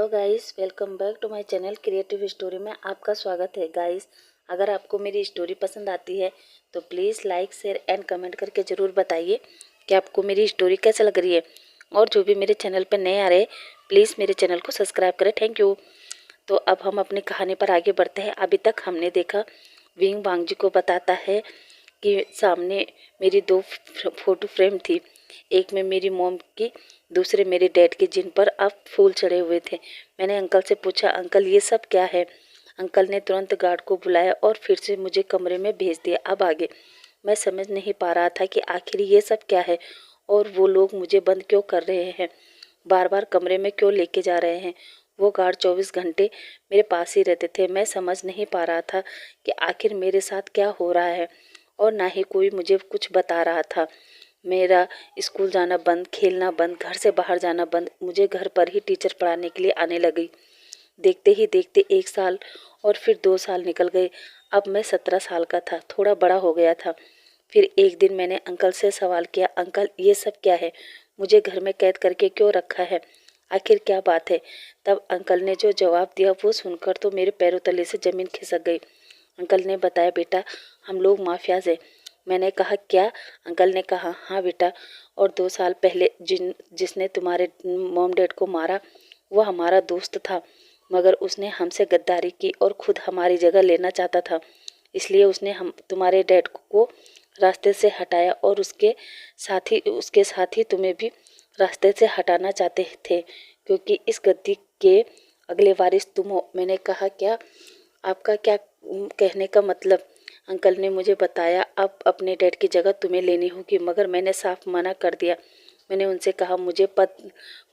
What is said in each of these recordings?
Hello guys, welcome back to my channel creative story में आपका स्वागत है। गाइस, अगर आपको मेरी स्टोरी पसंद आती है तो please like share and comment करके ज़रूर बताइए कि आपको मेरी स्टोरी कैसे लग रही है। और जो भी मेरे चैनल पर नए आ रहे हैं प्लीज़ मेरे चैनल को सब्सक्राइब करें। Thank you. तो अब हम अपनी कहानी पर आगे बढ़ते हैं। अभी तक हमने देखा विंग वांग जी को बताता है कि सामने मेरी दो फोटो फ्रेम थी, एक में मेरी मॉम की, दूसरे मेरे डैड की, जिन पर अब फूल चढ़े हुए थे। मैंने अंकल से पूछा, अंकल ये सब क्या है? अंकल ने तुरंत गार्ड को बुलाया और फिर से मुझे कमरे में भेज दिया। अब आगे मैं समझ नहीं पा रहा था कि आखिर ये सब क्या है और वो लोग मुझे बंद क्यों कर रहे हैं, बार बार कमरे में क्यों लेके जा रहे हैं। वो गार्ड 24 घंटे मेरे पास ही रहते थे। मैं समझ नहीं पा रहा था कि आखिर मेरे साथ क्या हो रहा है और ना ही कोई मुझे कुछ बता रहा था। मेरा स्कूल जाना बंद, खेलना बंद, घर से बाहर जाना बंद। मुझे घर पर ही टीचर पढ़ाने के लिए आने लगी। देखते ही देखते 1 साल और फिर 2 साल निकल गए। अब मैं 17 साल का था, थोड़ा बड़ा हो गया था। फिर एक दिन मैंने अंकल से सवाल किया, अंकल ये सब क्या है? मुझे घर में कैद करके क्यों रखा है? आखिर क्या बात है? तब अंकल ने जो जवाब दिया वो सुनकर तो मेरे पैरों तले से जमीन खिसक गई। अंकल ने बताया, बेटा हम लोग माफियाज हैं। मैंने कहा, क्या? अंकल ने कहा, हाँ बेटा, और 2 साल पहले जिसने तुम्हारे मॉम डैड को मारा वो हमारा दोस्त था, मगर उसने हमसे गद्दारी की और खुद हमारी जगह लेना चाहता था। इसलिए उसने हम तुम्हारे डैड को रास्ते से हटाया और उसके साथ ही तुम्हें भी रास्ते से हटाना चाहते थे, क्योंकि इस गद्दी के अगले वारिस तुम हो। मैंने कहा, क्या? आपका क्या कहने का मतलब? अंकल ने मुझे बताया, अब अपने डैड की जगह तुम्हें लेनी होगी, मगर मैंने साफ मना कर दिया। मैंने उनसे कहा, मुझे पढ़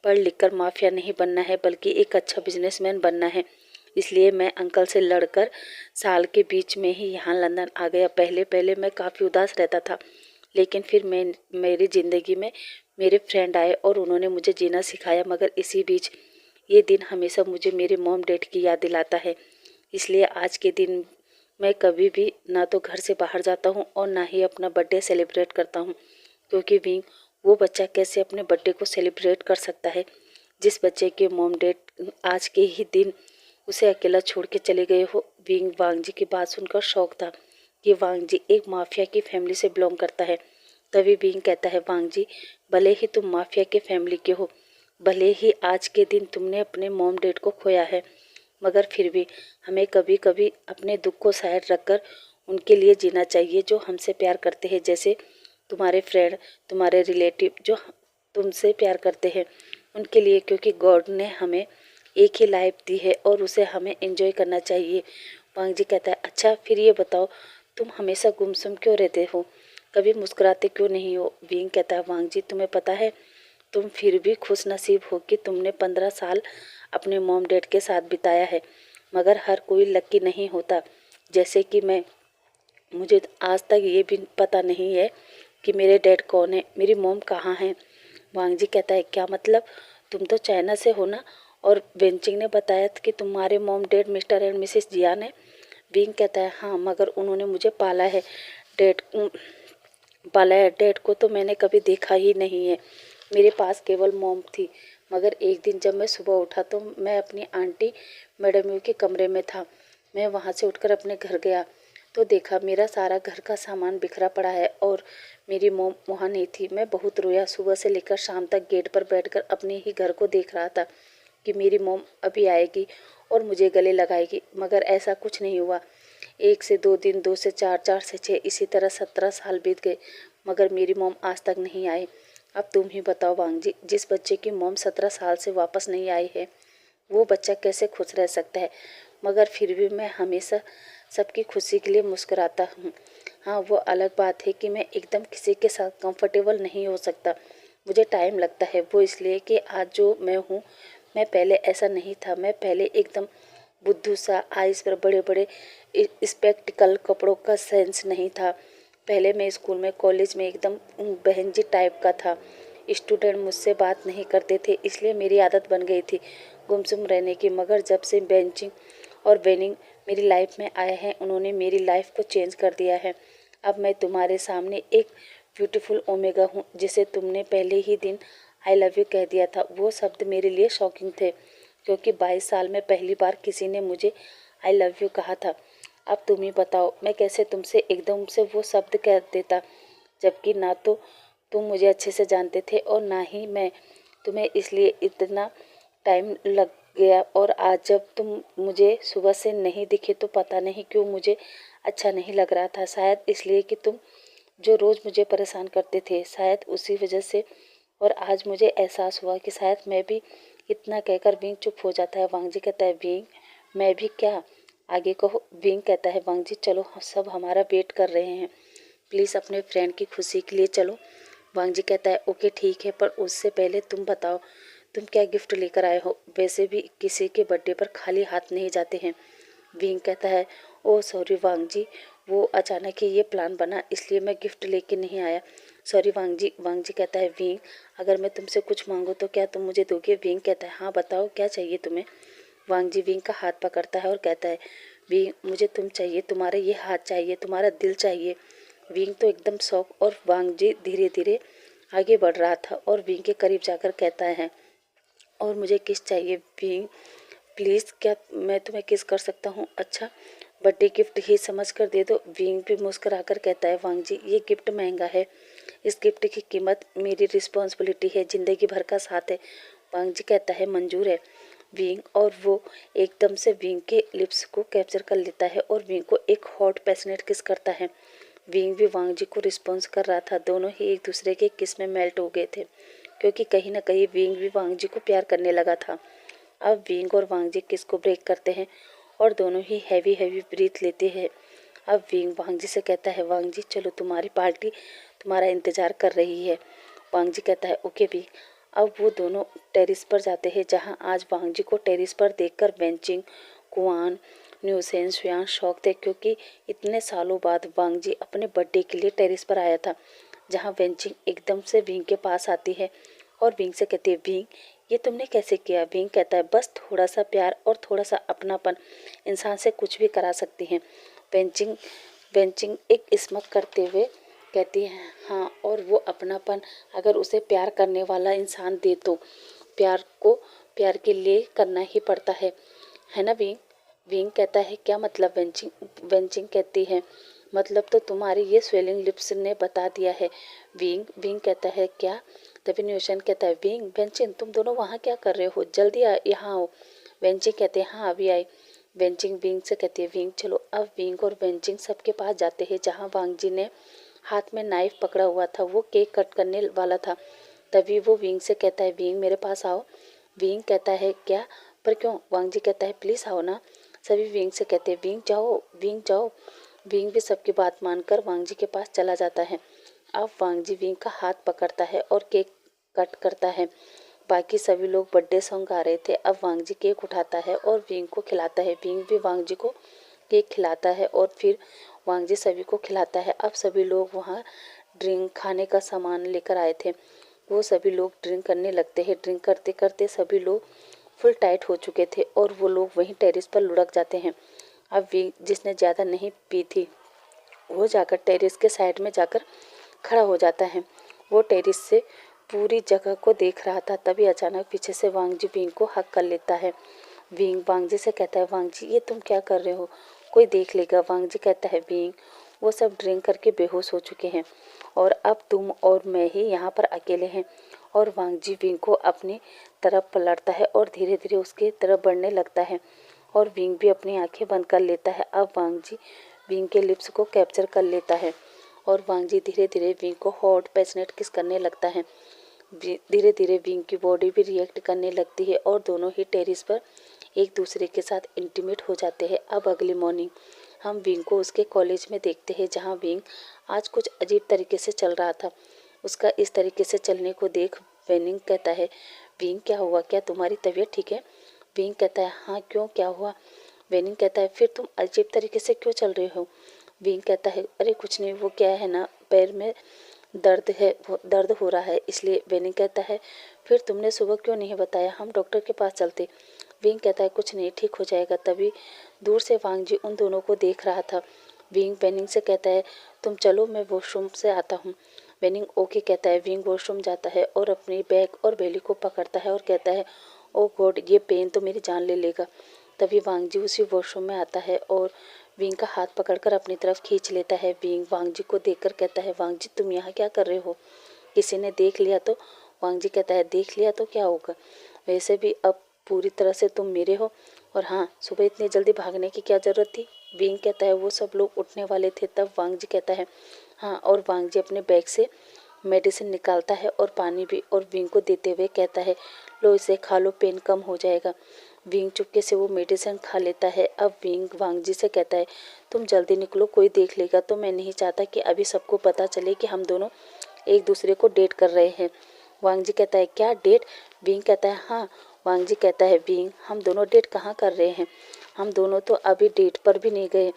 लिख कर माफिया नहीं बनना है, बल्कि एक अच्छा बिजनेसमैन बनना है। इसलिए मैं अंकल से लड़कर साल के बीच में ही यहाँ लंदन आ गया। पहले पहले मैं काफ़ी उदास रहता था, लेकिन फिर मेरी ज़िंदगी में मेरे फ्रेंड आए और उन्होंने मुझे जीना सिखाया। मगर इसी बीच ये दिन हमेशा मुझे मेरे मॉम डैड की याद दिलाता है। इसलिए आज के दिन मैं कभी भी ना तो घर से बाहर जाता हूँ और ना ही अपना बर्थडे सेलिब्रेट करता हूँ, क्योंकि विंग, वो बच्चा कैसे अपने बर्थडे को सेलिब्रेट कर सकता है जिस बच्चे के मॉम डैड आज के ही दिन उसे अकेला छोड़ के चले गए हो। विंग वांग जी की बात सुनकर शौक था कि वांग जी एक माफिया की फैमिली से बिलोंग करता है। तभी विंग कहता है, वांग जी, भले ही तुम माफिया के फैमिली के हो, भले ही आज के दिन तुमने अपने मॉम डैड को खोया है, मगर फिर भी हमें कभी कभी अपने दुख को साइड रखकर उनके लिए जीना चाहिए जो हमसे प्यार करते हैं, जैसे तुम्हारे फ्रेंड, तुम्हारे रिलेटिव जो तुमसे प्यार करते हैं उनके लिए, क्योंकि गॉड ने हमें एक ही लाइफ दी है और उसे हमें एंजॉय करना चाहिए। वांग जी कहता है, अच्छा फिर ये बताओ, तुम हमेशा गुमसुम क्यों रहते हो, कभी मुस्कुराते क्यों नहीं हो? विंग कहता है, वांग जी तुम्हें पता है, तुम फिर भी खुश नसीब हो कि तुमने 15 साल अपने मॉम डैड के साथ बिताया है, मगर हर कोई लकी नहीं होता। जैसे कि मैं, मुझे आज तक ये भी पता नहीं है कि मेरे डैड कौन है, मेरी मॉम कहाँ है। वांग जी कहता है, क्या मतलब? तुम तो चाइना से हो ना, और वेंचिंग ने बताया था कि तुम्हारे mom dad mister and missus Jian है। विंग कहता है, हाँ, मगर उन्होंने मुझे डैड पाला है। डैड को तो मैंने कभी देखा ही नहीं है, मेरे पास केवल मॉम थी। मगर एक दिन जब मैं सुबह उठा तो मैं अपनी आंटी मैडम यू के कमरे में था। मैं वहाँ से उठकर अपने घर गया तो देखा मेरा सारा घर का सामान बिखरा पड़ा है और मेरी मॉम वहाँ नहीं थी। मैं बहुत रोया। सुबह से लेकर शाम तक गेट पर बैठकर अपने ही घर को देख रहा था कि मेरी मॉम अभी आएगी और मुझे गले लगाएगी, मगर ऐसा कुछ नहीं हुआ। 1 से 2 दिन, 2 से 4, 4 से 6, इसी तरह 17 साल बीत गए, मगर मेरी मॉम आज तक नहीं आई। अब तुम ही बताओ वांग जी, जिस बच्चे की मॉम 17 साल से वापस नहीं आई है वो बच्चा कैसे खुश रह सकता है? मगर फिर भी मैं हमेशा सबकी खुशी के लिए मुस्कुराता हूँ। हाँ, वो अलग बात है कि मैं एकदम किसी के साथ कंफर्टेबल नहीं हो सकता, मुझे टाइम लगता है। वो इसलिए कि आज जो मैं हूँ, मैं पहले ऐसा नहीं था। मैं पहले एकदम बुद्धू सा, आइस पर बड़े बड़े स्पेक्टिकल, कपड़ों का सेंस नहीं था। पहले मैं स्कूल में, कॉलेज में एकदम बहनजी टाइप का था। स्टूडेंट मुझसे बात नहीं करते थे, इसलिए मेरी आदत बन गई थी गुमसुम रहने की। मगर जब से बेंचिंग और वेनिंग मेरी लाइफ में आए हैं, उन्होंने मेरी लाइफ को चेंज कर दिया है। अब मैं तुम्हारे सामने एक ब्यूटीफुल ओमेगा हूँ, जिसे तुमने पहले ही दिन आई लव यू कह दिया था। वो शब्द मेरे लिए शॉकिंग थे, क्योंकि 22 साल में पहली बार किसी ने मुझे आई लव यू कहा था। अब तुम ही बताओ मैं कैसे तुमसे एकदम से वो शब्द कह देता, जबकि ना तो तुम मुझे अच्छे से जानते थे और ना ही मैं तुम्हें, इसलिए इतना टाइम लग गया। और आज जब तुम मुझे सुबह से नहीं दिखे तो पता नहीं क्यों मुझे अच्छा नहीं लग रहा था। शायद इसलिए कि तुम जो रोज़ मुझे परेशान करते थे, शायद उसी वजह से। और आज मुझे एहसास हुआ कि शायद मैं भी। इतना कहकर विंग चुप हो जाता है। वांग जी कहता है, विंग मैं भी क्या? आगे कहो। विंग कहता है, वांग जी चलो, सब हमारा वेट कर रहे हैं, प्लीज़ अपने फ्रेंड की खुशी के लिए चलो। वांग जी कहता है, ओके ठीक है, पर उससे पहले तुम बताओ तुम क्या गिफ्ट लेकर आए हो? वैसे भी किसी के बर्थडे पर खाली हाथ नहीं जाते हैं। विंग कहता है, ओह सॉरी वांग जी, वो अचानक ही ये प्लान बना, इसलिए मैं गिफ्ट लेके नहीं आया। सॉरी वांग जी। वांग जी कहता है, विंग अगर मैं तुमसे कुछ मांगूँ तो क्या तुम मुझे दोगे? विंग कहता है, हाँ बताओ क्या चाहिए तुम्हें? वांग जी विंग का हाथ पकड़ता है और कहता है, विंग मुझे तुम चाहिए, तुम्हारा ये हाथ चाहिए, तुम्हारा दिल चाहिए। विंग तो एकदम शौक। और वांग जी धीरे धीरे आगे बढ़ रहा था और विंग के करीब जाकर कहता है, और मुझे किस चाहिए विंग, प्लीज़ क्या मैं तुम्हें किस कर सकता हूँ? अच्छा बर्थडे गिफ्ट ही समझ कर दे दो। विंग भी मुस्कुराकर कहता है, वांग जी ये गिफ्ट महंगा है, इस गिफ्ट की कीमत मेरी रिस्पॉन्सिबिलिटी है, ज़िंदगी भर का साथ है। वांग जी कहता है, मंजूर है विंग। और वो एकदम से विंग के लिप्स को कैप्चर कर लेता है और विंग को एक हॉट पैशनेट किस करता है। विंग भी वांग जी को रिस्पॉन्स कर रहा था। दोनों ही एक दूसरे के किस में मेल्ट हो गए थे, क्योंकि कहीं ना कहीं विंग भी वांग जी को प्यार करने लगा था। अब विंग और वांग जी किस को ब्रेक करते हैं और दोनों ही हैवी हैवी ब्रीथ लेते हैं। अब विंग वांग जी से कहता है, वांग जी चलो, तुम्हारी पार्टी तुम्हारा इंतजार कर रही है। वांग जी कहता है, ओके भी। अब वो दोनों टेरिस पर जाते हैं, जहां आज वांग जी को टेरिस पर देखकर बेंचिंग, कुआन, न्यूसेन, शुयान शौक थे, क्योंकि इतने सालों बाद वांग जी अपने बर्थडे के लिए टेरिस पर आया था। जहां बेंचिंग एकदम से विंग के पास आती है और विंग से कहती है, विंग ये तुमने कैसे किया? विंग कहता है, बस थोड़ा सा प्यार और थोड़ा सा अपनापन इंसान से कुछ भी करा सकती हैं। बेंचिंग बेंचिंग एक स्मक करते हुए कहती है, हाँ, और वो अपनापन अगर उसे प्यार करने वाला इंसान दे तो प्यार को प्यार के लिए करना ही पड़ता है ना विंग? विंग कहता है, क्या मतलब? बेंचिंग कहती है, मतलब तो तुम्हारी ये स्वेलिंग लिप्स ने बता दिया है। विंग विंग कहता है, क्या? तभी न्यूशन कहता है, विंग बेंचिंग तुम दोनों वहाँ क्या कर रहे हो? जल्दी यहाँ आओ। बेंचिंग कहते हैं, हाँ अभी आई। बेंचिंग विंग से कहती है, विंग चलो। अब विंग और बेंचिंग सबके पास जाते हैं, जहाँ वांग जी ने हाथ में नाइफ पकड़ा हुआ था, वो केक कट करने वाला था। तभी वो विंग से कहता है, विंग मेरे पास आओ। विंग कहता है, क्या? पर क्यों? वांग जी कहता है, प्लीज़ आओ ना। सभी विंग से कहते हैं, विंग जाओ, विंग जाओ। विंग भी सबकी बात मानकर वांग जी के पास चला जाता है। अब वांग जी विंग का हाथ पकड़ता है और केक कट करता है। बाकी सभी लोग बर्थडे सॉन्ग गा रहे थे। अब वांग जी केक उठाता है और विंग को खिलाता है। विंग भी वांग जी को केक खिलाता है और फिर वांग जी सभी को खिलाता है। अब सभी लोग वहाँ ड्रिंक खाने का सामान लेकर आए थे, वो सभी लोग ड्रिंक करने लगते हैं। ड्रिंक करते करते सभी लोग फुल टाइट हो चुके थे और वो लोग वहीं टेरिस पर लुढ़क जाते हैं। अब विंग जिसने ज़्यादा नहीं पी थी, वो जाकर टेरिस के साइड में जाकर खड़ा हो जाता है। वो टेरिस से पूरी जगह को देख रहा था। तभी अचानक पीछे से वांग जी विंग को हक कर लेता है। विंग वांग जी से कहता है, वांग जी ये तुम क्या कर रहे हो? कोई देख लेगा। वांग जी कहता है, विंग वो सब ड्रिंक करके बेहोश हो चुके हैं और अब तुम और मैं ही यहाँ पर अकेले हैं। और वांग जी विंग को अपनी तरफ पलटता है और धीरे धीरे उसके तरफ बढ़ने लगता है और विंग भी अपनी आंखें बंद कर लेता है। अब वांग जी विंग के लिप्स को कैप्चर कर लेता है और वांग जी धीरे धीरे विंग को हॉट पैशनेट किस करने लगता है। धीरे धीरे विंग की बॉडी भी रिएक्ट करने लगती है और दोनों ही टेरिस पर एक दूसरे के साथ इंटीमेट हो जाते हैं। अब अगली मॉर्निंग हम विंग को उसके कॉलेज में देखते हैं, जहाँ विंग आज कुछ अजीब तरीके से चल रहा था। उसका इस तरीके से चलने को देख वेनिंग कहता है, विंग क्या हुआ? क्या तुम्हारी तबीयत ठीक है? विंग कहता है, हाँ क्यों, क्या हुआ? वेनिंग कहता है, फिर तुम अजीब तरीके से क्यों चल रहे हो? विंग कहता है, अरे कुछ नहीं, वो क्या है ना, पैर में दर्द है, दर्द हो रहा है इसलिए। वेनिंग कहता है, फिर तुमने सुबह क्यों नहीं बताया, हम डॉक्टर के पास चलते। विंग कहता है, कुछ नहीं, ठीक हो जाएगा। तभी दूर से वांग जी उन दोनों को देख रहा था। विंग वेनिंग से कहता है, तुम चलो, मैं वॉशरूम से आता हूँ। वेनिंग ओके कहता है। विंग वॉशरूम जाता है और अपनी बैग और बेली को पकड़ता है और कहता है, ओ गॉड, ये पेन तो मेरी जान ले लेगा। तभी वांग जी उसी वॉशरूम में आता है और विंग का हाथ पकड़कर अपनी तरफ खींच लेता है। विंग वांग जी को देखकर कहता है, वांग जी तुम यहाँ क्या कर रहे हो? किसी ने देख लिया तो? वांग जी कहता है, देख लिया तो क्या होगा, वैसे भी अब पूरी तरह से तुम मेरे हो। और हाँ, सुबह इतनी जल्दी भागने की क्या ज़रूरत थी? विंग कहता है, वो सब लोग उठने वाले थे। तब वांग जी कहता है, हाँ, और वांग जी अपने बैग से मेडिसिन निकालता है और पानी भी, और विंग को देते हुए कहता है, लो इसे खा लो, पेन कम हो जाएगा। विंग चुपके से वो मेडिसिन खा लेता है। अब विंग वांग जी से कहता है, तुम जल्दी निकलो, कोई देख लेगा तो। मैं नहीं चाहता कि अभी सबको पता चले कि हम दोनों एक दूसरे को डेट कर रहे हैं। वांग जी कहता है, क्या डेट? विंग कहता है, हाँ। वांग जी कहता है, विंग हम दोनों डेट कहाँ कर रहे हैं? हम दोनों तो अभी डेट पर भी नहीं गए।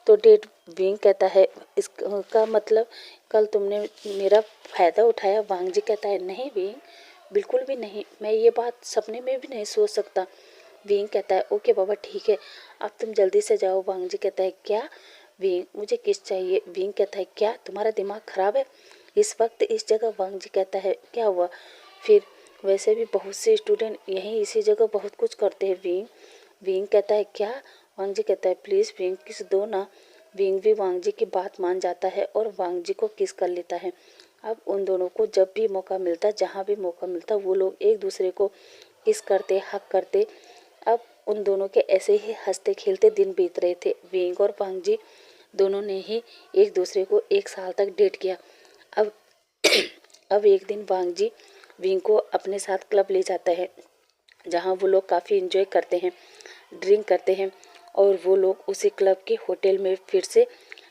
तो डेट? विंग कहता है, इसका मतलब कल तुमने मेरा फ़ायदा उठाया। वांग जी कहता है, नहीं विंग, बिल्कुल भी नहीं, मैं ये बात सपने में भी नहीं सोच सकता। विंग कहता है, ओके बाबा ठीक है, अब तुम जल्दी से जाओ। वांग जी कहता है, क्या? विंग, मुझे किस चाहिए? विंग कहता है, क्या तुम्हारा दिमाग खराब है इस वक्त इस जगह? वांग जी कहता है, क्या हुआ फिर? वैसे भी बहुत से स्टूडेंट यहीं इसी जगह बहुत कुछ करते हैं। विंग विंग कहता है, क्या? वांग जी कहता है, प्लीज़ विंग किस दो ना। विंग भी वांग जी की बात मान जाता है और वांग जी को किस कर लेता है। अब उन दोनों को जब भी मौका मिलता, जहाँ भी मौका मिलता, वो लोग एक दूसरे को किस करते, हक करते। अब उन दोनों के ऐसे ही हंसते खेलते दिन बीत रहे थे। विंग और वांग जी दोनों ने ही एक दूसरे को 1 साल तक डेट किया। अब अब एक दिन वांग जी विंग को अपने साथ क्लब ले जाता है, जहाँ वो लोग काफ़ी इंजॉय करते हैं, ड्रिंक करते हैं, और वो लोग उसी क्लब के होटल में फिर से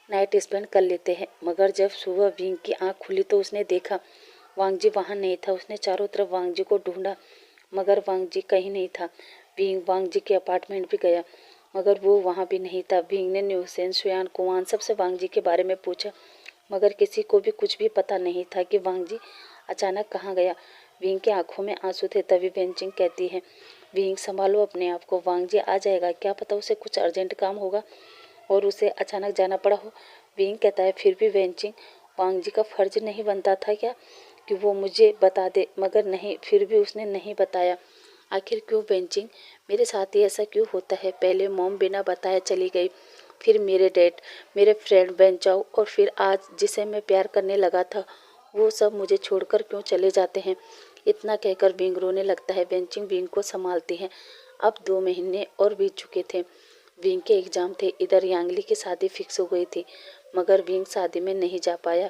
नाइट स्पेंड कर लेते हैं। मगर जब सुबह विंग की आंख खुली तो उसने देखा वांग जी वहाँ नहीं था। उसने चारों तरफ वांग जी को ढूंढा, मगर वांग जी कहीं नहीं था। विंग वांग जी के अपार्टमेंट भी गया, मगर वो वहाँ भी नहीं था। विंग ने न्यूसेन, सुयान, कुवान सबसे वांग जी के बारे में पूछा, मगर किसी को भी कुछ भी पता नहीं था कि वांग जी अचानक कहाँ गया। विंग की आंखों में आंसू थे। तभी वेंचिंग कहती है, विंग संभालो अपने आप को, वांग जी आ जाएगा, क्या पता उसे कुछ अर्जेंट काम होगा और उसे अचानक जाना पड़ा हो। विंग कहता है, फिर भी वेंचिंग, वांग जी का फर्ज नहीं बनता था क्या कि वो मुझे बता दे? मगर नहीं, फिर भी उसने नहीं बताया। आखिर क्यों वेंचिंग, मेरे साथ ही ऐसा क्यों होता है? पहले मॉम बिना बताए चली गई, फिर मेरे डैड, मेरे फ्रेंड बेंचाओ, और फिर आज जिसे मैं प्यार करने लगा था, वो सब मुझे छोड़कर क्यों चले जाते हैं? इतना कहकर विंग रोने लगता है। बेंचिंग विंग को संभालती है। अब 2 महीने और बीत चुके थे। विंग के एग्जाम थे। इधर यांगली की शादी फिक्स हो गई थी, मगर विंग शादी में नहीं जा पाया।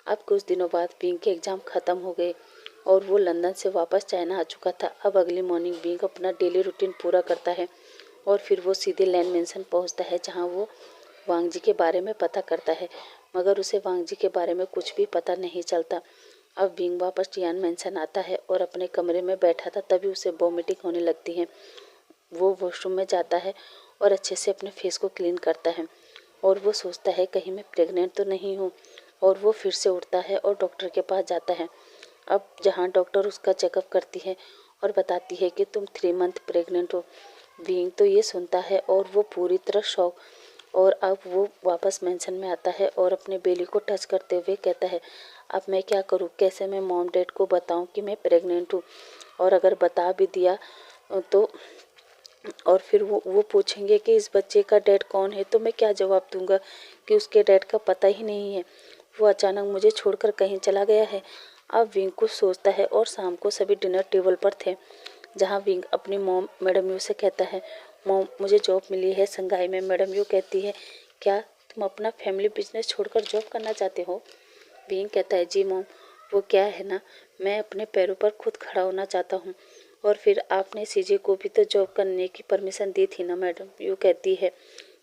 अब कुछ दिनों बाद विंग के एग्जाम खत्म हो गए और वो लंदन से वापस चाइना आ चुका था। अब अगली मॉर्निंग विंग अपना डेली रूटीन पूरा करता है और फिर वो सीधे लैंड मेंशन पहुंचता है, जहां वो वांग जी के बारे में पता करता है, मगर उसे वांग जी के बारे में कुछ भी पता नहीं चलता। अब विंग वापस टियान मेंशन आता है और अपने कमरे में बैठा था, तभी उसे वॉमिटिंग होने लगती है। वो वॉशरूम में जाता है और अच्छे से अपने फेस को क्लीन करता है और वो सोचता है कहीं मैं प्रेग्नेंट तो नहीं हूँ, और वो फिर से उठता है और डॉक्टर के पास जाता है। अब जहाँ डॉक्टर उसका चेकअप करती है और बताती है कि तुम 3 मंथ प्रेग्नेंट हो। विंग तो ये सुनता है और वो पूरी तरह शॉक, और अब वो वापस मेंशन में आता है और अपने बेली को टच करते हुए कहता है, अब मैं क्या करूँ? कैसे मैं मॉम डैड को बताऊँ कि मैं प्रेग्नेंट हूँ? और अगर बता भी दिया तो, और फिर वो पूछेंगे कि इस बच्चे का डैड कौन है, तो मैं क्या जवाब दूंगा कि उसके डैड का पता ही नहीं है, वो अचानक मुझे छोड़कर कहीं चला गया है। अब विंग कुछ सोचता है और शाम को सभी डिनर टेबल पर थे, जहाँ विंग अपनी मॉम मैडम यू से कहता है, मॉम मुझे जॉब मिली है संघाई में। मैडम यू कहती है, क्या तुम अपना फैमिली बिजनेस छोड़कर जॉब करना चाहते हो? विंग कहता है, जी मॉम, वो क्या है ना, मैं अपने पैरों पर खुद खड़ा होना चाहता हूँ। और फिर आपने सीजे को भी तो जॉब करने की परमिशन दी थी ना? मैडम यू कहती है,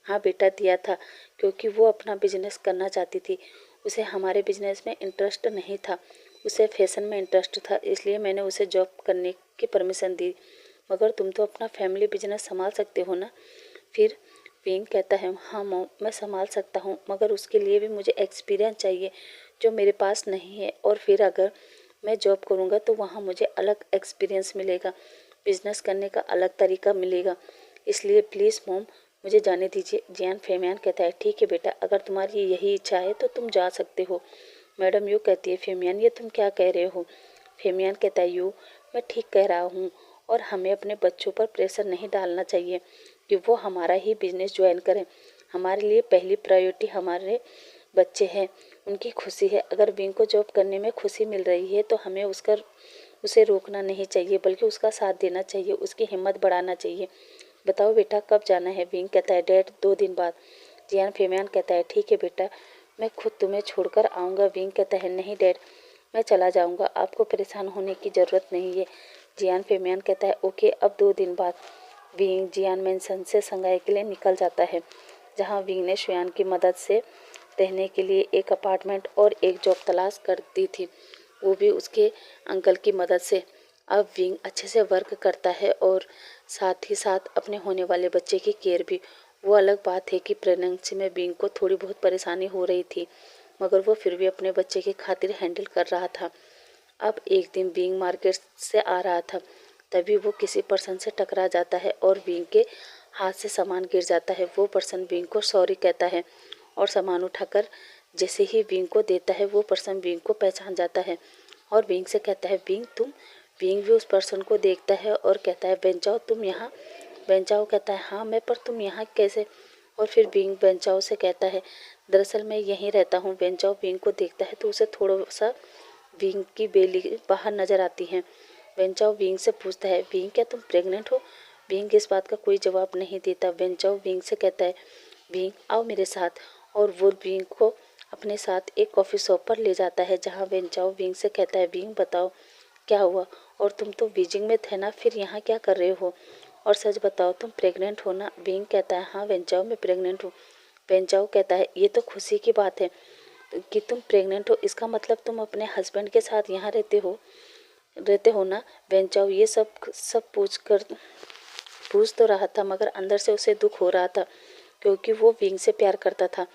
हाँ बेटा दिया था, क्योंकि वो अपना बिजनेस करना चाहती थी। उसे हमारे बिजनेस में इंटरेस्ट नहीं था, उसे फैशन में इंटरेस्ट था, इसलिए मैंने उसे जॉब करने की परमिशन दी। मगर तुम तो अपना फैमिली बिजनेस संभाल सकते हो ना? फिर विंग कहता है, हाँ मॉम, मैं संभाल सकता हूँ, मगर उसके लिए भी मुझे एक्सपीरियंस चाहिए जो मेरे पास नहीं है। और फिर अगर मैं जॉब करूँगा तो वहाँ मुझे अलग एक्सपीरियंस मिलेगा, बिजनेस करने का अलग तरीका मिलेगा, इसलिए प्लीज़ मॉम मुझे जाने दीजिए। जियान फेमियान कहता है, ठीक है बेटा, अगर तुम्हारी यही इच्छा है तो तुम जा सकते हो। मैडम यू कहती है, फेमियान ये तुम क्या कह रहे हो? फेमियान कहता है, यू मैं ठीक कह रहा हूँ, और हमें अपने बच्चों पर प्रेशर नहीं डालना चाहिए कि वो हमारा ही बिजनेस ज्वाइन करें। हमारे लिए पहली प्रायोरिटी हमारे बच्चे हैं, उनकी खुशी है। अगर विंग को जॉब करने में खुशी मिल रही है तो हमें उसे रोकना नहीं चाहिए, बल्कि उसका साथ देना चाहिए, उसकी हिम्मत बढ़ाना चाहिए। बताओ बेटा कब जाना है? विंग कहता है डैड 2 दिन बाद। जियान फेमियान कहता है ठीक है बेटा, मैं खुद तुम्हें छोड़कर आऊँगा। विंग कहता है नहीं डैड, मैं चला जाऊँगा, आपको परेशान होने की ज़रूरत नहीं है। जियान फेमियान कहता है ओके, अब 2 दिन बाद। विंग जियान मैंसन से शंघाई के लिए निकल जाता है, जहाँ विंग ने शुयान की मदद से रहने के लिए एक अपार्टमेंट और एक जॉब तलाश कर दी थी, वो भी उसके अंकल की मदद से। अब विंग अच्छे से वर्क करता है और साथ ही साथ अपने होने वाले बच्चे की केयर भी। वो अलग बात है कि प्रेगनेंसी में विंग को थोड़ी बहुत परेशानी हो रही थी, मगर वो फिर भी अपने बच्चे की खातिर हैंडल कर रहा था। अब एक दिन विंग मार्केट से आ रहा था, तभी वो किसी पर्सन से टकरा जाता है और विंग के हाथ से सामान गिर जाता है। वो पर्सन विंग को सॉरी कहता है और सामान उठाकर जैसे ही विंग को देता है, वो पर्सन विंग को पहचान जाता है और विंग से कहता है विंग तुम। विंग भी उस पर्सन को देखता है और कहता है बेंचाओ तुम यहाँ? बेंचाओ कहता है हाँ मैं, पर तुम यहाँ कैसे? और फिर विंग बेंचाओ से कहता है दरअसल मैं यहीं रहता हूँ। बेंचाओ विंग को देखता है तो उसे थोड़ा सा विंग की बेली बाहर नजर आती है। बेंचाओ विंग से पूछता है विंग क्या तुम प्रेग्नेंट हो? विंग इस बात का कोई जवाब नहीं देता। बेंचाओ विंग से कहता है विंग आओ मेरे साथ, और वो विंग को अपने साथ एक कॉफ़ी शॉप पर ले जाता है, जहाँ बेंचाओ विंग से कहता है विंग बताओ क्या हुआ, और तुम तो बीजिंग में थे ना, फिर यहाँ क्या कर रहे हो? और सच बताओ तुम प्रेग्नेंट हो ना? विंग कहता है हाँ बेंचाओ मैं प्रेग्नेंट हूँ। बेंचाओ कहता है ये तो खुशी की बात है कि तुम प्रेग्नेंट हो, इसका मतलब तुम अपने हस्बैंड के साथ यहाँ रहते हो ना? बेंचाओ ये सब पूछ तो रहा था, मगर अंदर से उसे दुख हो रहा था, क्योंकि वो विंग से प्यार करता था।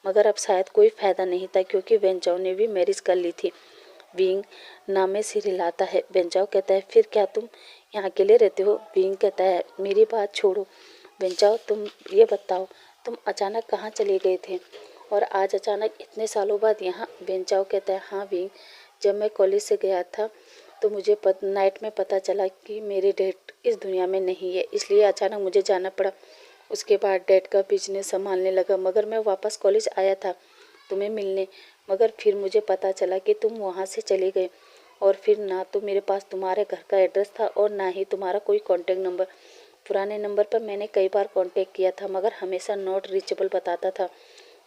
मगर अब शायद कोई फायदा नहीं था, क्योंकि बेंचाओ ने भी मैरिज कर ली थी। विंग नामे से हिलाता है। बेंचाओ कहता है फिर क्या तुम यहाँ अकेले रहते हो? विंग कहता है मेरी बात छोड़ो बेंचाओ, तुम ये बताओ तुम अचानक कहाँ चले गए थे और आज अचानक इतने सालों बाद यहाँ? बेंचाओ कहता है हाँ विंग, जब मैं कॉलेज से गया था तो मुझे नाइट में पता चला कि मेरे डैड इस दुनिया में नहीं है, इसलिए अचानक मुझे जाना पड़ा। उसके बाद डैड का बिजनेस संभालने लगा, मगर मैं वापस कॉलेज आया था तुम्हें मिलने, मगर फिर मुझे पता चला कि तुम वहाँ से चले गए, और फिर ना तो मेरे पास तुम्हारे घर का एड्रेस था और ना ही तुम्हारा कोई कॉन्टैक्ट नंबर। पुराने नंबर पर मैंने कई बार कांटेक्ट किया था, मगर हमेशा नॉट रीचेबल बताता था,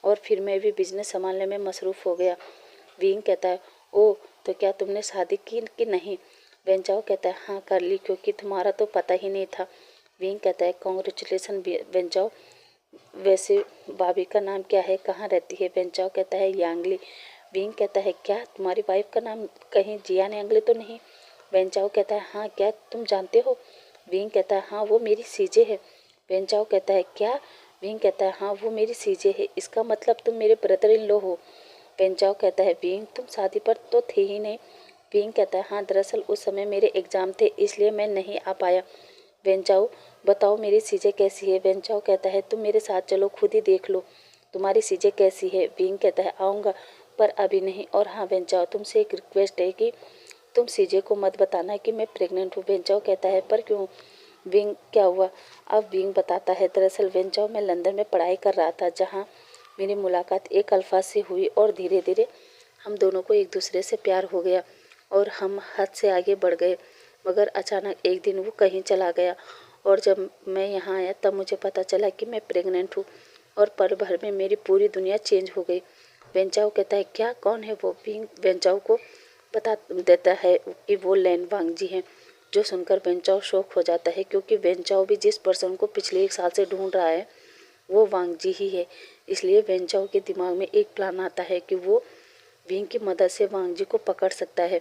और फिर मैं भी बिजनेस संभालने में मसरूफ़ हो गया। विंग कहता है ओह, तो क्या तुमने शादी की कि नहीं? बेंचाओ कहता है हाँ कर ली, क्योंकि तुम्हारा तो पता ही नहीं था। विंग कहता है कॉन्ग्रेचुलेसन बेंचाओ, वैसे भाभी का नाम क्या है, कहाँ रहती है? बेंचाओ कहता है यांगली। विंग कहता है क्या तुम्हारी वाइफ का नाम कहीं जियान यांगली तो नहीं? बेंचाओ कहता है हाँ, क्या तुम जानते हो? विंग कहता है हाँ वो मेरी सीजे है। बेंचाओ कहता है क्या? विंग कहता है हाँ वो मेरी सीजे है, इसका मतलब तुम मेरे ब्रदर इन लॉ हो। बेंचाओ कहता है विंग तुम शादी पर तो थे ही नहीं। विंग कहता है हाँ दरअसल उस समय मेरे एग्जाम थे, इसलिए मैं नहीं आ पाया। बेंचाओ बताओ मेरी सीजे कैसी है? बेंचाओ कहता है तुम मेरे साथ चलो, खुद ही देख लो तुम्हारी सीजे कैसी है। विंग कहता है आऊँगा, पर अभी नहीं। और हाँ बेंचाओ तुमसे एक रिक्वेस्ट है कि तुम सीजे को मत बताना कि मैं प्रेग्नेंट हूँ। बेंचाओ कहता है पर क्यों? विंग क्या हुआ? अब विंग बताता है दरअसल बेंचाओ मैं लंदन में पढ़ाई कर रहा था, जहाँ मेरी मुलाकात एक अल्फाज से हुई और धीरे धीरे हम दोनों को एक दूसरे से प्यार हो गया और हम हद से आगे बढ़ गए। मगर अचानक एक दिन वो कहीं चला गया, और जब मैं यहाँ आया तब मुझे पता चला कि मैं प्रेग्नेंट हूँ, और पल भर में मेरी पूरी दुनिया चेंज हो गई। बेंचाओ कहता है क्या, कौन है वो? विंग बेंचाओ को बता देता है कि वो लैन वांगजी हैं। जो सुनकर बेंचाओ शॉक हो जाता है, क्योंकि बेंचाओ भी जिस पर्सन को पिछले 1 साल से ढूंढ रहा है वो वांगजी ही है। इसलिए बेंचाओ के दिमाग में एक प्लान आता है कि वो विंग की मदद से वांगजी को पकड़ सकता है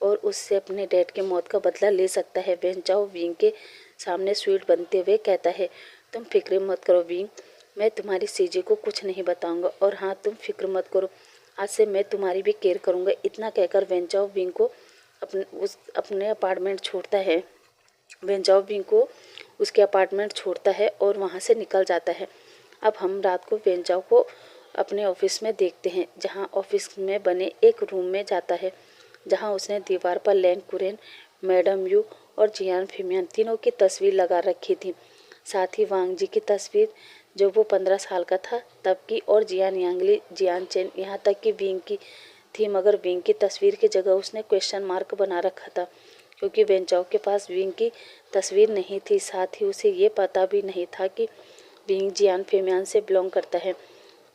और उससे अपने डैड की मौत का बदला ले सकता है। बेंचाओ विंग के सामने स्वीट बनते हुए कहता है तुम फिक्र मत करो विंग, मैं तुम्हारी सीजे को कुछ नहीं बताऊंगा, और हाँ तुम फिक्र मत करो, आज से मैं तुम्हारी भी केयर करूंगा। इतना कहकर बेंचाओ विंग को अपने अपार्टमेंट छोड़ता है। बेंचाओ विंग को उसके अपार्टमेंट छोड़ता है और वहाँ से निकल जाता है। अब हम रात को बेंचाओ को अपने ऑफिस में देखते हैं, जहाँ ऑफिस में बने एक रूम में जाता है, जहाँ उसने दीवार पर लैन कुरेन, मैडम यू और जियान फेमियान तीनों की तस्वीर लगा रखी थी। साथ ही वांग जी की तस्वीर जो वो 15 साल का था तब की, और जियान यांगली, जियान चेन, यहाँ तक कि विंग की थी। मगर विंग की तस्वीर की जगह उसने क्वेश्चन मार्क बना रखा था, क्योंकि वेंचाओ के पास विंग की तस्वीर नहीं थी। साथ ही उसे ये पता भी नहीं था कि विंग जियान फेमियान से बिलोंग करता है।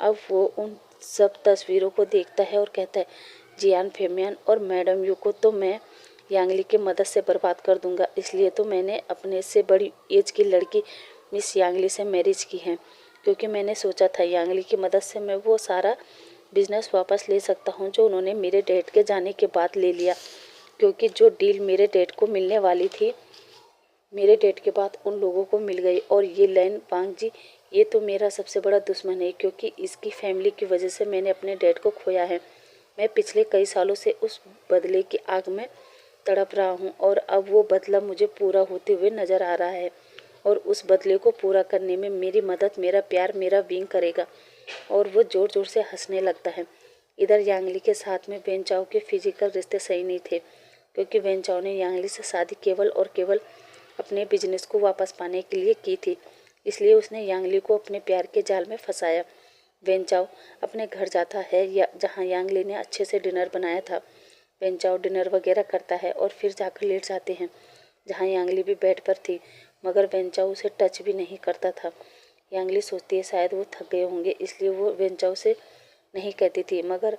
अब वो उन सब तस्वीरों को देखता है और कहता है, जियान फेमियान और मैडम यू को तो मैं यांगली की मदद से बर्बाद कर दूंगा, इसलिए तो मैंने अपने से बड़ी एज की लड़की मिस यांगली से मैरिज की है, क्योंकि मैंने सोचा था यांगली की मदद से मैं वो सारा बिजनेस वापस ले सकता हूँ जो उन्होंने मेरे डैड के जाने के बाद ले लिया। क्योंकि जो डील मेरे डैड को मिलने वाली थी, मेरे डैड के बाद उन लोगों को मिल गई। और ये लैन वांग जी, ये तो मेरा सबसे बड़ा दुश्मन है, क्योंकि इसकी फैमिली की वजह से मैंने अपने डैड को खोया है। मैं पिछले कई सालों से उस बदले की आग में तड़प रहा हूँ, और अब वो बदला मुझे पूरा होते हुए नजर आ रहा है। और उस बदले को पूरा करने में मेरी मदद, मेरा प्यार, मेरा विंग करेगा। और वो जोर जोर से हंसने लगता है। इधर यांगली के साथ में वेंचाओ के फिजिकल रिश्ते सही नहीं थे, क्योंकि वेंचाओ ने यांगली से शादी केवल और केवल अपने बिजनेस को वापस पाने के लिए की थी। इसलिए उसने यांगली को अपने प्यार के जाल में फंसाया। वेंचाओ अपने घर जाता है, जहाँ यांगली ने अच्छे से डिनर बनाया था। वेंचाओ डिनर वगैरह करता है और फिर जाकर लेट जाते हैं, जहाँ यांगली भी बेड पर थी, मगर वेंचाओ उसे टच भी नहीं करता था। यांगली सोचती है शायद वो थक गए होंगे, इसलिए वो वेंचाओ से नहीं कहती थी। मगर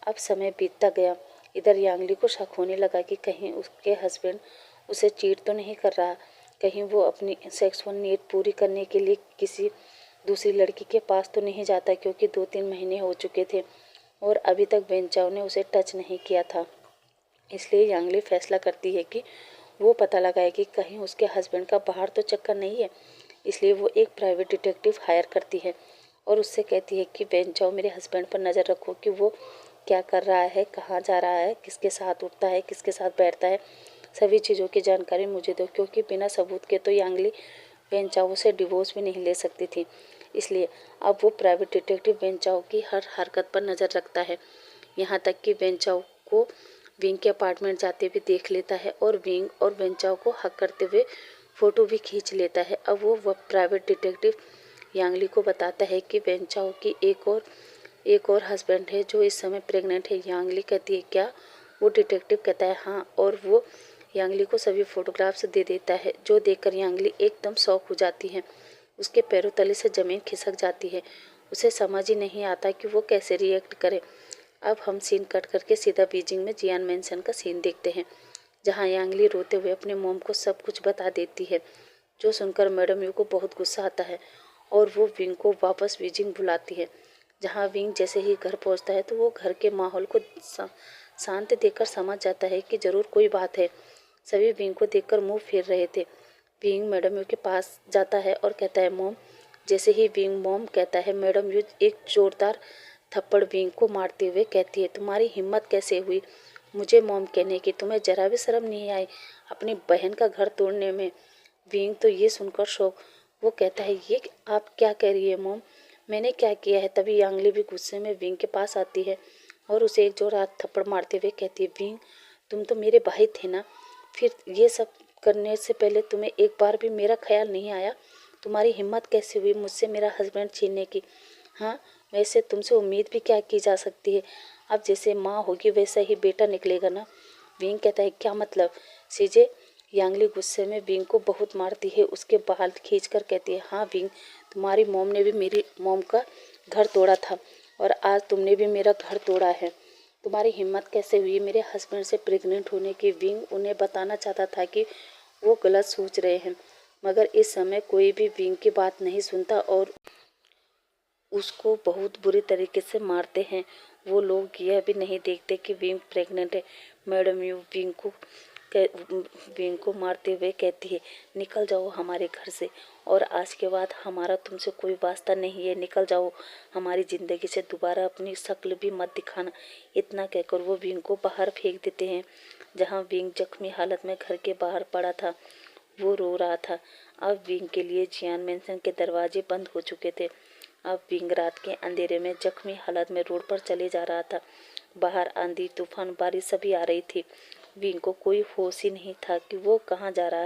अब समय बीतता गया। इधर यांगली को शक होने लगा कि कहीं उसके हस्बैंड उसे चीट तो नहीं कर रहा, कहीं वो अपनी सेक्सुअल नीड पूरी करने के लिए किसी दूसरी लड़की के पास तो नहीं जाता, क्योंकि 2-3 महीने हो चुके थे और अभी तक वेंचाओ ने उसे टच नहीं किया था। इसलिए यांगली फैसला करती है कि वो पता लगाए कि कहीं उसके हस्बैंड का बाहर तो चक्कर नहीं है। इसलिए वो एक प्राइवेट डिटेक्टिव हायर करती है और उससे कहती है कि वेंचाओ, मेरे हस्बैंड पर नज़र रखो कि वो क्या कर रहा है, कहाँ जा रहा है, किसके साथ उठता है, किसके साथ बैठता है, सभी चीज़ों की जानकारी मुझे दो, क्योंकि बिना सबूत के तो यांगली वेंचाओ से डिवोर्स भी नहीं ले सकती थी। इसलिए अब वो प्राइवेट डिटेक्टिव वेंचाओ की हर हरकत पर नज़र रखता है, यहाँ तक कि वेंचाओ को विंग के अपार्टमेंट जाते हुए देख लेता है और विंग और वेंचाओ को हक करते हुए फ़ोटो भी खींच लेता है। अब वो प्राइवेट डिटेक्टिव यांगली को बताता है कि वेंचाओ की एक और हस्बैंड है जो इस समय प्रेग्नेंट है। यांगली कहती है क्या? वो डिटेक्टिव कहता है हाँ, और वो यांगली को सभी फोटोग्राफ्स दे देता है, जो देखकर यांगली एकदम शॉक हो जाती है। उसके पैरों तले से ज़मीन खिसक जाती है। उसे समझ ही नहीं आता कि वो कैसे रिएक्ट करे। अब हम सीन कट करके सीधा बीजिंग में जियान मैंशन का सीन देखते हैं, जहाँ यांगली रोते हुए अपने मोम को सब कुछ बता देती है, जो सुनकर मैडम यू को बहुत गुस्सा आता है और वो विंग को वापस बीजिंग बुलाती है। जहाँ विंग जैसे ही घर पहुँचता है तो वो घर के माहौल को शांत देखकर समझ जाता है कि ज़रूर कोई बात है। सभी विंग को देखकर मुंह फेर रहे थे। विंग मैडम यू के पास जाता है और कहता है मॉम। जैसे ही विंग मॉम कहता है, मैडम यू एक जोरदार थप्पड़ विंग को मारते हुए कहती है, तुम्हारी हिम्मत कैसे हुई मुझे मॉम कहने की? तुम्हें जरा भी शर्म नहीं आई अपनी बहन का घर तोड़ने में? विंग तो ये सुनकर शौक, वो कहता है ये आप क्या कह रही है मॉम, मैंने क्या किया है? तभी यांगली भी गुस्से में विंग के पास आती है और उसे एक जोरदार थप्पड़ मारते हुए कहती है, विंग तुम तो मेरे भाई थे ना, फिर ये सब करने से पहले तुम्हें एक बार भी मेरा ख्याल नहीं आया? तुम्हारी हिम्मत कैसे हुई मुझसे मेरा हस्बैंड छीनने की? हाँ, वैसे तुमसे उम्मीद भी क्या की जा सकती है? अब जैसे माँ होगी वैसा ही बेटा निकलेगा ना। विंग कहता है क्या मतलब सीजे? यांगली गुस्से में विंग को बहुत मारती है, उसके बाल खींचकर कहती है, हाँ विंग, तुम्हारी मॉम ने भी मेरी मॉम का घर तोड़ा था और आज तुमने भी मेरा घर तोड़ा है। तुम्हारी हिम्मत कैसे हुई मेरे हस्बैंड से प्रेग्नेंट होने की? विंग उन्हें बताना चाहता था कि वो गलत सोच रहे हैं, मगर इस समय कोई भी विंग की बात नहीं सुनता और उसको बहुत बुरी तरीके से मारते हैं। वो लोग यह भी नहीं देखते कि विंग प्रेग्नेंट है। मैडम यू विंग को मारते हुए कहती है, निकल जाओ हमारे घर से, और आज के बाद हमारा तुमसे कोई वास्ता नहीं है, निकल जाओ हमारी ज़िंदगी से, दोबारा अपनी शक्ल भी मत दिखाना। इतना कहकर वो विंग को बाहर फेंक देते हैं, जहाँ विंग जख्मी हालत में घर के बाहर पड़ा था। वो रो रहा था। अब विंग के लिए जियान मैंशन के दरवाजे बंद हो चुके थे। अब विंग रात के अंधेरे में जख्मी हालत में रोड पर चले जा रहा था। बाहर आंधी, तूफान, बारिश सभी आ रही थी। विंग को कोई होश ही नहीं था कि वो कहाँ जा रहा है।